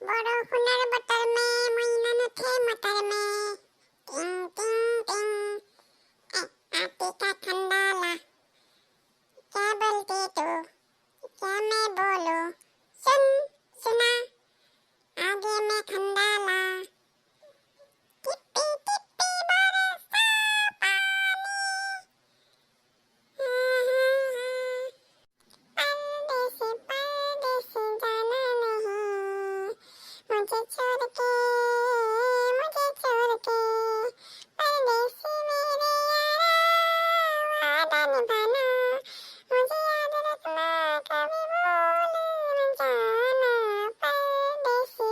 बड़ो हुनर बटर में महीनन थे मटर में टिंग टिंग टिंग आटे का ठंडा ला क्या बोलते तो क्या मैं बोलूं सुन सुना आगे मैं ठंडा ला टिप्पी टिप्पी बरसा परदेस जाना नहीं मुझे छोड़ के परदेसी मेरे यारा वादा निभाना मुझे याद रखना कभी भूल न जाना परदेसी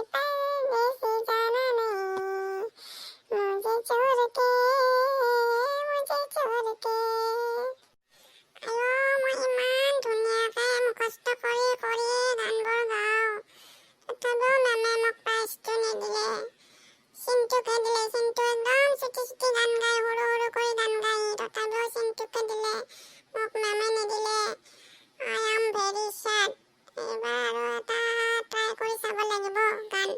जाना नहीं मुझे छोड़ के আয়ো মই ইমান ধুনীয়াকে মুখস্থ কৰি গানবোৰ গাওঁ তথাপিও মেমে মোক প্ৰাইজটো নিদিলে চিন্টুকে দিলে চিন্টু একদম চুটি গান গায় সৰু কৰি গান গায় তথাপিও চিন্টুকে দিলে মোক মেমে নিদিলে আই এম ভেৰি sad এইবাৰ আৰু এটা ট্ৰাই কৰি চাব লাগিব গান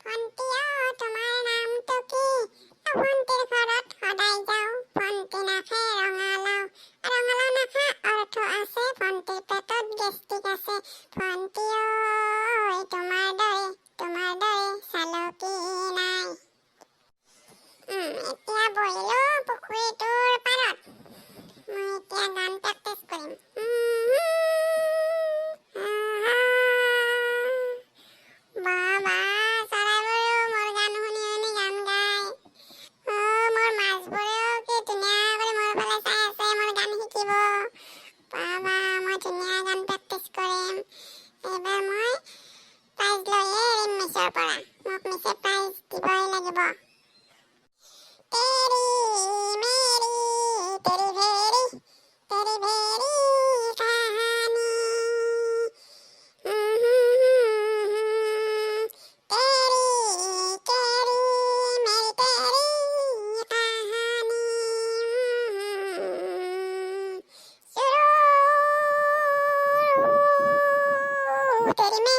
ভণ্টি তোমাৰ নামটো কি ভণ্টিৰ ঘৰত সদায় যাওঁ ভণ্টি নাখায় ৰঙালাও নাখা অৰ্থ আছে ভণ্টিৰ পেটত গেষ্টিক আছে ভণ্টি তোমাৰ দৰে চালকি নাই এতিয়া বহিলো পুখুৰীটোৰ পাৰত মই এতিয়া গান প্ৰেক্টিচ কৰিম বাবা চৰাইবোৰেও মোৰ গান শুনি গান গায় মোৰ মাছবোৰেও কি ধুনীয়া কৰি মোৰ ফালে চাই আছে মোৰ গান শিকিব বাবা মই ধুনীয়া গান প্ৰেক্টিচ কৰিম এইবাৰ মই প্ৰাইজ লৈয়ে এৰিম মিছৰ পৰা মোক মিছে প্ৰাইজ দিবই লাগিব তেৰি মেৰি তেৰি ভেৰি কাহানী तेरी